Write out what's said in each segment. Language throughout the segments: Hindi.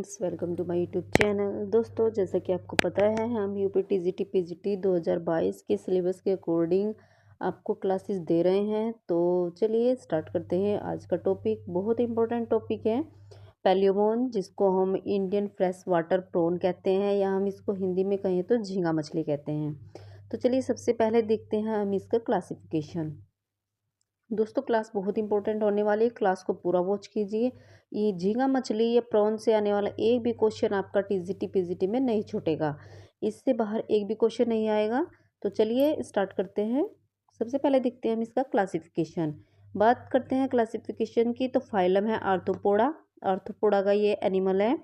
Friends, welcome to my YouTube channel. दोस्तों, जैसा कि आपको पता है, हम यूपी टीजीटी पीजीटी 2022 के सिलेबस के अकॉर्डिंग आपको क्लासेस दे रहे हैं। तो चलिए स्टार्ट करते हैं। आज का टॉपिक बहुत इंपॉर्टेंट टॉपिक है, पैलियोमोन, जिसको हम इंडियन फ्रेश वाटर प्रॉन कहते हैं, या हम इसको हिंदी में कहें तो झींगा मछली कहते हैं। तो चलिए सबसे पहले देखते हैं हम इसका क्लासिफिकेशन। दोस्तों, क्लास बहुत इंपॉर्टेंट होने वाली है, क्लास को पूरा वॉच कीजिए। ये झींगा मछली या प्रॉन से आने वाला एक भी क्वेश्चन आपका टीजीटी पीजीटी में नहीं छूटेगा, इससे बाहर एक भी क्वेश्चन नहीं आएगा। तो चलिए स्टार्ट करते हैं। सबसे पहले देखते हैं हम इसका क्लासिफिकेशन। बात करते हैं क्लासिफिकेशन की, तो फाइलम है आर्थ्रोपोडा। आर्थ्रोपोडा का ये एनिमल है।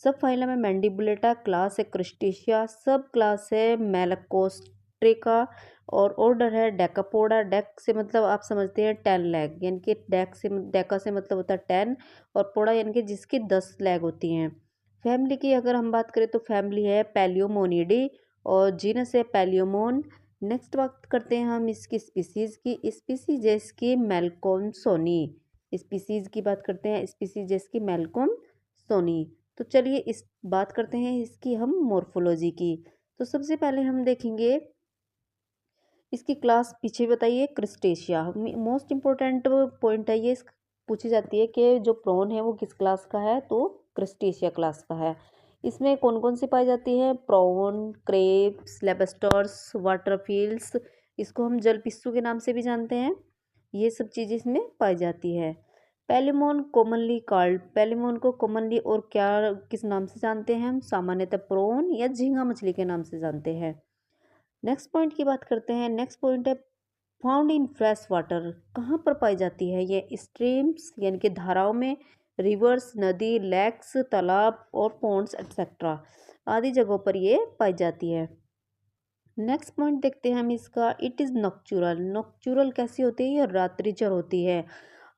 सब फाइलम है मैंडिबुलेटा। क्लास है क्रस्टेशिया। सब क्लास है मेलाकोस्ट्रेका। और ऑर्डर है डेकापोडा। डेक से मतलब आप समझते हैं 10 लैग, यानी कि डेका से मतलब होता है 10, और पोडा यानी कि जिसकी 10 लैग होती हैं। फैमिली की अगर हम बात करें तो फैमिली है पैलियोमोनिडी और जीनस है पैलियोमोन। नेक्स्ट बात करते हैं हम इसकी स्पीसीज़ की। स्पीसीज जैसकी मेलकोम सोनी। स्पीसीज़ की बात करते हैं, स्पीसीज जैसकी मेलकोम सोनी। तो चलिए इस बात करते हैं इसकी हम मॉर्फोलॉजी की। तो सबसे पहले हम देखेंगे इसकी क्लास, पीछे बताइए, क्रिस्टेशिया। मोस्ट इम्पोर्टेंट पॉइंट है ये, पूछी जाती है कि जो प्रॉन है वो किस क्लास का है, तो क्रिस्टेशिया क्लास का है। इसमें कौन कौन सी पाई जाती है? प्रॉन, क्रेब्स, लेबस्टर्स, वाटरफील्स, इसको हम जल पिस्सू के नाम से भी जानते हैं। ये सब चीज़ें इसमें पाई जाती है। पैलिमोन कॉमनली कॉल्ड, पैलिमोन को कॉमनली और क्या किस नाम से जानते हैं हम? सामान्यतः प्रॉन या झींगा मछली के नाम से जानते हैं। नेक्स्ट पॉइंट की बात करते हैं। नेक्स्ट पॉइंट है फाउंड इन फ्रेश वाटर। कहाँ पर पाई जाती है ये? स्ट्रीम्स यानी कि धाराओं में, रिवर्स, नदी, लेक्स, तालाब और पॉन्ड्स एक्सेट्रा आदि जगहों पर ये पाई जाती है। नेक्स्ट पॉइंट देखते हैं हम इसका। It is nocturnal. नॉक्चुरल कैसी होती है? ये रात्रिचर होती है।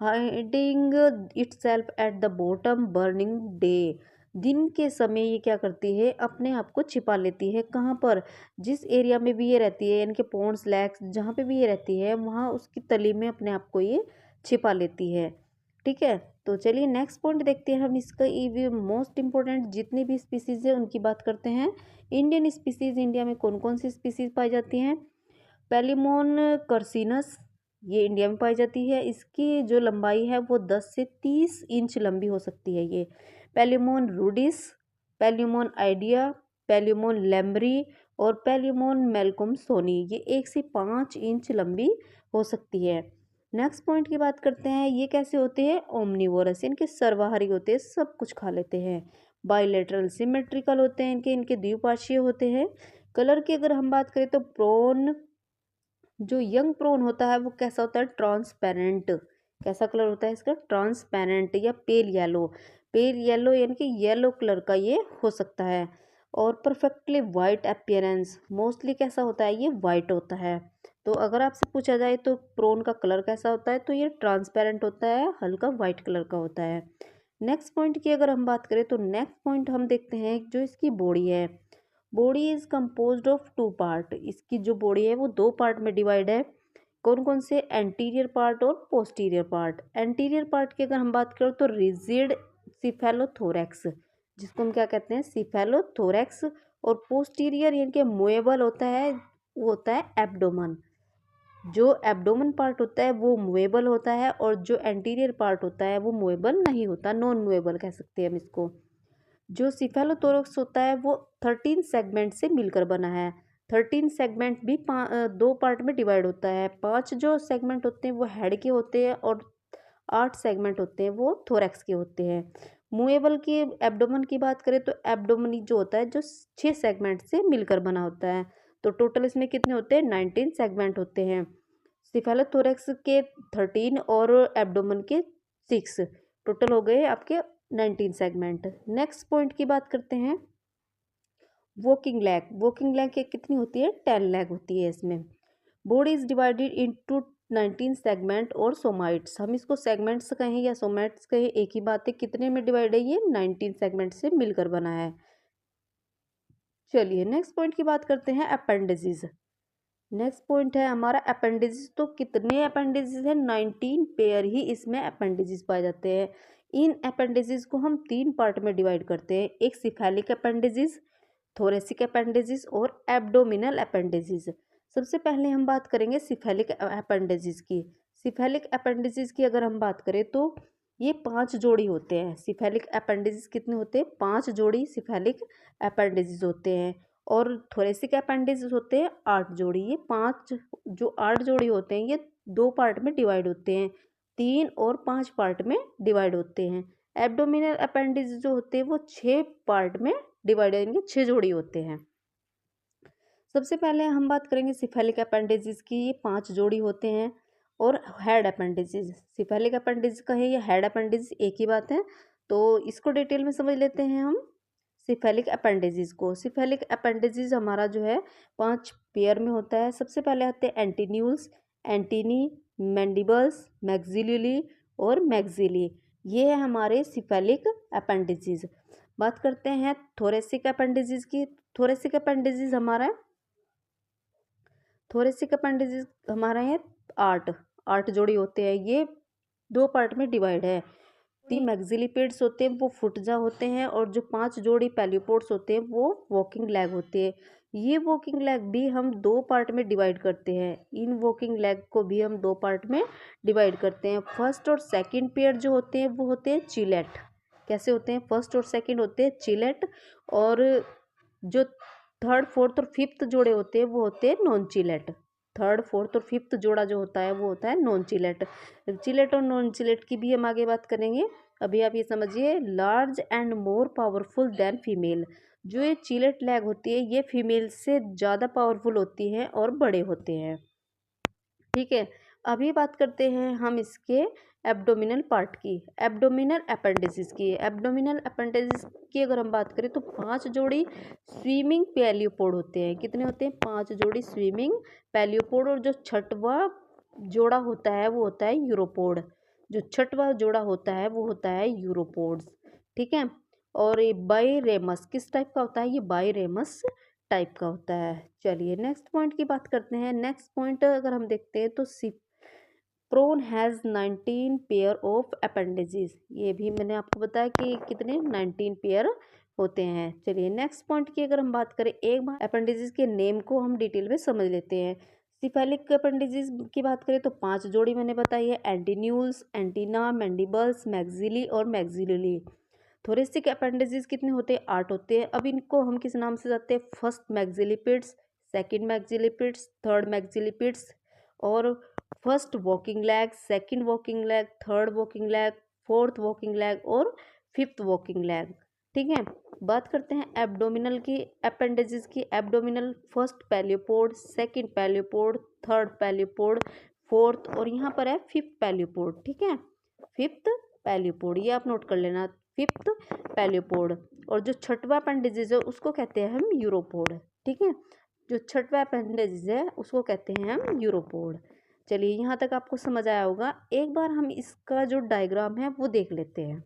Hiding itself at the bottom burning day. दिन के समय ये क्या करती है? अपने आप को छिपा लेती है। कहाँ पर? जिस एरिया में भी ये रहती है, यानी कि पॉन्ड्स, लैक्स, जहाँ पे भी ये रहती है, वहाँ उसकी तली में अपने आप को ये छिपा लेती है। ठीक है, तो चलिए नेक्स्ट पॉइंट देखते हैं हम इसका। ये मोस्ट इंपॉर्टेंट जितनी भी स्पीसीज है उनकी बात करते हैं। इंडियन स्पीसीज, इंडिया में कौन कौन सी स्पीसीज पाई जाती हैं? पैलिमोन कर्सिनस, ये इंडिया में पाई जाती है। इसकी जो लंबाई है वो 10 से 30 इंच लंबी हो सकती है ये। पैलिमोन रूडिस, पैलिमोन आइडिया, पैलिमोन लैम्बरी और पैलिमोन मेलकोम सोनी, ये 1 से 5 इंच लंबी हो सकती है। नेक्स्ट पॉइंट की बात करते हैं। ये कैसे होते हैं? ओमनिवोरस, इनके सर्वाहारी होते हैं, सब कुछ खा लेते हैं। बाइलेटरल सिमेट्रिकल होते हैं, इनके इनके द्विपार्श्वीय होते हैं। कलर की अगर हम बात करें तो प्रोन, जो यंग प्रोन होता है वो कैसा होता है? ट्रांसपेरेंट। कैसा कलर होता है इसका? ट्रांसपेरेंट या पेल येलो। पेल येलो यानी कि येलो कलर का ये हो सकता है। और परफेक्टली वाइट अपीयरेंस, मोस्टली कैसा होता है? ये वाइट होता है। तो अगर आपसे पूछा जाए तो प्रोन का कलर कैसा होता है, तो ये ट्रांसपेरेंट होता है, हल्का वाइट कलर का होता है। नेक्स्ट पॉइंट की अगर हम बात करें तो नेक्स्ट पॉइंट हम देखते हैं जो इसकी बॉडी है। Body is composed of 2 part. इसकी जो बॉडी है वो 2 पार्ट में डिवाइड है। कौन कौन से? एंटीरियर पार्ट और पोस्टीरियर पार्ट। एंटीरियर पार्ट की अगर हम बात करें तो रिजिड सिफेलोथोरैक्स, जिसको हम क्या कहते हैं? सिफेलोथोरैक्स। और पोस्टीरियर यानी कि मूवेबल होता है, वो होता है एब्डोमन। जो एब्डोमन पार्ट होता है वो मूवेबल होता है, और जो एंटीरियर पार्ट होता है वो मूवेबल नहीं होता, नॉन मूवेबल कह सकते हैं हम इसको। जो सिफेलोथोरैक्स होता है वो 13 सेगमेंट से मिलकर बना है। 13 सेगमेंट भी 2 पार्ट में डिवाइड होता है। 5 जो सेगमेंट होते हैं वो हेड के होते हैं, और 8 सेगमेंट होते हैं वो थोरैक्स के होते हैं। मूवेबल की एब्डोमन की बात करें तो एब्डोमन जो होता है जो 6 सेगमेंट से मिलकर बना होता है। तो टोटल इसमें कितने होते हैं? 19 सेगमेंट होते हैं। सिफेलोथोरैक्स के 13 और एब्डोमन के 6, टोटल हो गए आपके 19 सेगमेंट। नेक्स्ट पॉइंट की बात करते हैं। Walking lag. वॉकिंग लैग कितनी होती है? 10 लैग होती है इसमें। Body is divided into 19 segment और सोमाइट्स। हम इसको सेगमेंट्स कहें या सोमाइट्स कहें, एक ही बात है। कितने में डिवाइड है? ये 19 सेगमेंट से मिलकर बना है। चलिए नेक्स्ट पॉइंट की बात करते हैं, अपेंडिजेस। नेक्स्ट पॉइंट है हमारा अपेंडिजेस। तो कितने अपेंडिजेस हैं? 19 पेयर ही इसमें अपेंडिजेस पाए जाते हैं। इन अपेंडिजेस को हम 3 पार्ट में डिवाइड करते हैं, एक सिफेलिक अपेंडिजेस, थोरेसिक अपेंडिजेस और एब्डोमिनल अपेंडिजेस। सबसे पहले हम बात करेंगे सिफेलिक अपेंडिजेस की। सिफेलिक अपेंडिजेस की अगर हम बात करें तो ये 5 जोड़ी होते हैं। सिफेलिक अपेंडिजेस कितने होते हैं? 5 जोड़ी सिफेलिक अपेंडिजेस होते हैं। और थोरेसिक अपेंडिजेस होते हैं 8 जोड़ी। ये 5 जो 8 जोड़ी होते हैं ये 2 पार्ट में डिवाइड होते हैं, 3 और 5 पार्ट में डिवाइड होते हैं। एब्डोमिनल अपेंडिजेस जो होते हैं वो 6 पार्ट में डिवाइड होंगे, 6 जोड़ी होते हैं। सबसे पहले हम बात करेंगे सिफेलिक अपेंडिजेस की। ये 5 जोड़ी होते हैं। और हेड अपेंडिजेस, सिफेलिक अपेंडिजेस का है या हेड अपेंडिजेस एक ही बात है, तो इसको डिटेल में समझ लेते हैं हम सिफेलिक अपेंडिजेस को। सिफेलिक अपेंडिजेस हमारा जो है 5 पेयर में होता है। सबसे पहले आते हैं एंटीन्यूल्स, एंटीनी, मैंडिबल्स, मैक्सिलरी और मैक्सिली। ये है हमारे सिफेलिक अपेंडिजेस। बात करते हैं थोरेसिक अपेंडिजेस की। थोरेसिक अपेंडिजेस हमारा है 8 जोड़ी होते हैं। ये 2 पार्ट में डिवाइड है। 3 मैक्सिलिपेड्स होते हैं वो फुटजा होते हैं, और जो 5 जोड़ी पैलियोपोड्स होते हैं वो वॉकिंग लेग होते हैं। ये वॉकिंग लेग भी हम 2 पार्ट में डिवाइड करते हैं। इन वॉकिंग लेग को भी हम 2 पार्ट में डिवाइड करते हैं। फर्स्ट और सेकंड पेयर जो होते हैं वो होते हैं चिलेट। कैसे होते हैं? फर्स्ट और सेकंड होते हैं चिलेट, और जो थर्ड, फोर्थ और फिफ्थ जोड़े होते हैं वो होते हैं नॉन चिलेट। थर्ड, फोर्थ और फिफ्थ जोड़ा जो होता है वो होता है नॉन चिलेट। चिलेट और नॉन चिलेट की भी हम आगे बात करेंगे। अभी आप ये समझिए, large and more powerful than female. जो ये चिलेट लैग होती है ये फीमेल से ज़्यादा पावरफुल होती है और बड़े होते हैं। ठीक है, अभी बात करते हैं हम इसके एब्डोमिनल पार्ट की, एब्डोमिनल अपेंडिसेस की। एब्डोमिनल अपेंडिसेस की अगर हम बात करें तो 5 जोड़ी स्विमिंग पैलियोपोड होते हैं। कितने होते हैं? 5 जोड़ी स्विमिंग पैलियोपोड। और जो छठवा जोड़ा होता है वो होता है यूरोपोड। जो छठवा जोड़ा होता है वो होता है यूरोपोड्स। ठीक है, और ये बाइरेमस किस टाइप का होता है? ये बाइरेमस टाइप का होता है। चलिए नेक्स्ट पॉइंट की बात करते हैं। नेक्स्ट पॉइंट अगर हम देखते हैं तो prawn has 19 pair of appendages. ये भी मैंने आपको बताया कि कितने 19 पेयर होते हैं। चलिए नेक्स्ट पॉइंट की अगर हम बात करें, एक बार अपेंडिजेस के नेम को हम डिटेल में समझ लेते हैं। सिफेलिक अपेंडिजेस की बात करें तो 5 जोड़ी मैंने बताई है, एंटीन्यूल्स, एंटीना, मैंडिबल्स, मैक्सिली और मैक्सिलरी। थोरेसिक अपेंडिजेस कितने होते हैं? 8 होते हैं। अब इनको हम किस नाम से जाते हैं? First maxillipeds, second maxillipeds, third maxillipeds, और first walking leg, second walking leg, third walking leg, fourth walking leg और फिफ्थ वॉकिंग लैग। ठीक है, बात करते हैं एब्डोमिनल की, अपेंडिजेस की। Abdominal first pleopod, second pleopod, third pleopod, fourth, और यहाँ पर है फिफ्थ पैलियोपोड। ठीक है, फिफ्थ पैलियोपोड, ये आप नोट कर लेना, फिफ्थ पैलियोपोड। और जो छठवा अपेंडिजेस है उसको कहते हैं हम यूरोपोड। ठीक है, जो छठवा अपेंडिजेस है उसको कहते हैं हम यूरोपोड। चलिए यहाँ तक आपको समझ आया होगा। एक बार हम इसका जो डायग्राम है वो देख लेते हैं।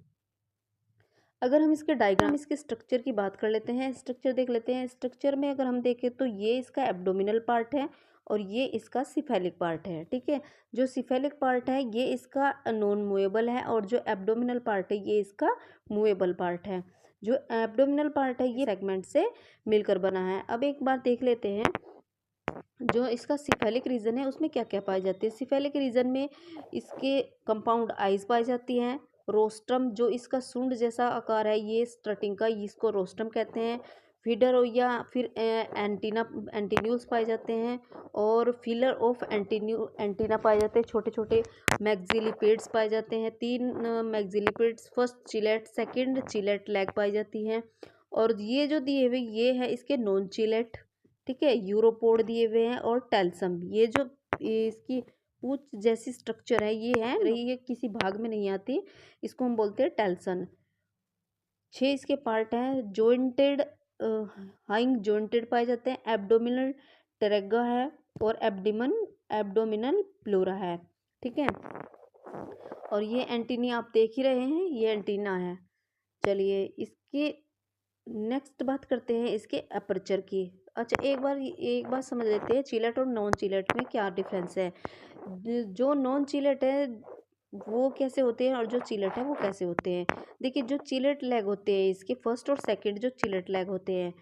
अगर हम इसके डायग्राम, इसके स्ट्रक्चर की बात कर लेते हैं, स्ट्रक्चर देख लेते हैं। स्ट्रक्चर में अगर हम देखें तो ये इसका एब्डोमिनल पार्ट है और ये इसका सिफेलिक पार्ट है। ठीक है, जो सिफेलिक पार्ट है ये इसका नॉन मूवेबल है, और जो एब्डोमिनल पार्ट है ये इसका मूवेबल पार्ट है। जो एब्डोमिनल पार्ट है ये सेगमेंट से मिलकर बना है। अब एक बार देख लेते हैं जो इसका सिफेलिक रीजन है उसमें क्या क्या पाई जाती है। सिफेलिक रीजन में इसके कंपाउंड आइज पाई जाती हैं। रोस्ट्रम जो इसका सूंड जैसा आकार है ये स्ट्रटिंग का, इसको रोस्ट्रम कहते हैं। फीडर या फिर एंटीन्यूल्स पाए जाते हैं, और फिलर ऑफ एंटीना पाए जाते हैं। छोटे छोटे मैक्सिलिपेड्स पाए जाते हैं, 3 maxillipeds, first chelate, second chelate leg पाई जाती हैं। और ये जो दिए हुए ये है इसके नॉन चिलेट। ठीक है, यूरोपोड दिए हुए हैं, और टेल्सम, ये जो इसकी पूंछ जैसी स्ट्रक्चर है ये है, ये किसी भाग में नहीं आती, इसको हम बोलते हैं टेल्सन। 6 इसके पार्ट हैं। जॉइंटेड, हाइंग जॉइंटेड पाए जाते हैं। एब्डोमिनल टेरेगा है, और एब्डोमिनल प्लोरा है। ठीक है, और ये एंटीना आप देख ही रहे हैं, ये एंटीना है। चलिए इसके नेक्स्ट बात करते हैं इसके अपर्चर की। अच्छा, एक बार समझ लेते हैं चिलेट और नॉन चिलेट में क्या डिफरेंस है। जो नॉन चिलेट है वो कैसे होते हैं और जो चिलट है वो कैसे होते हैं। देखिए जो चिलट लेग होते हैं इसके फर्स्ट और सेकंड जो चिलट लेग होते हैं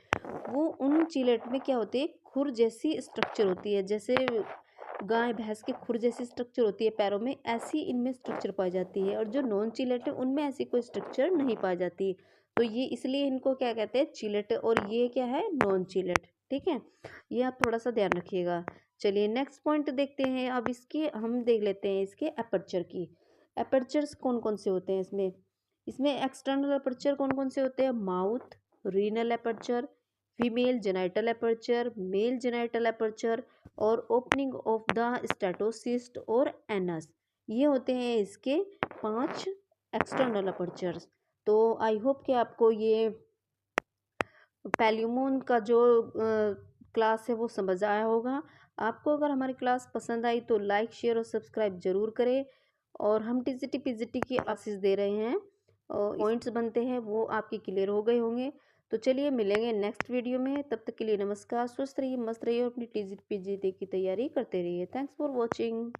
वो उन चिलट में क्या होते हैं, खुर जैसी स्ट्रक्चर होती है, जैसे गाय भैंस के खुर जैसी स्ट्रक्चर होती है पैरों में, ऐसी इनमें स्ट्रक्चर पाई जाती है। और जो नॉन चिलट है उनमें ऐसी कोई स्ट्रक्चर नहीं पाई जाती। तो ये इसलिए इनको क्या कहते हैं, चिलट, और ये क्या है, नॉन चिलट। ठीक है, ये आप थोड़ा सा ध्यान रखिएगा। चलिए नेक्स्ट पॉइंट देखते हैं। अब इसके हम देख लेते हैं इसके अपर्चर की। अपर्चर्स कौन कौन से होते हैं इसमें। इसमें एक्सटर्नल अपर्चर कौन कौन से होते हैं, mouth, renal aperture, female genital aperture, mail genital aperture, और ओपनिंग ऑफ द स्टेटोसिस्ट और एनस। ये होते हैं इसके 5 एक्सटर्नल अपर्चर्स। तो आई होप कि आपको ये पैल्यूमोन का जो क्लास है वो समझ आया होगा। आपको अगर हमारी क्लास पसंद आई तो लाइक शेयर और सब्सक्राइब जरूर करें। और हम टीजीटी पीजीटी की क्लासेस दे रहे हैं और पॉइंट्स बनते हैं वो आपके क्लियर हो गए होंगे। तो चलिए मिलेंगे नेक्स्ट वीडियो में, तब तक के लिए नमस्कार, स्वस्थ रहिए, मस्त रहिए और अपनी टीजीटी पीजीटी की तैयारी करते रहिए। Thanks for watching.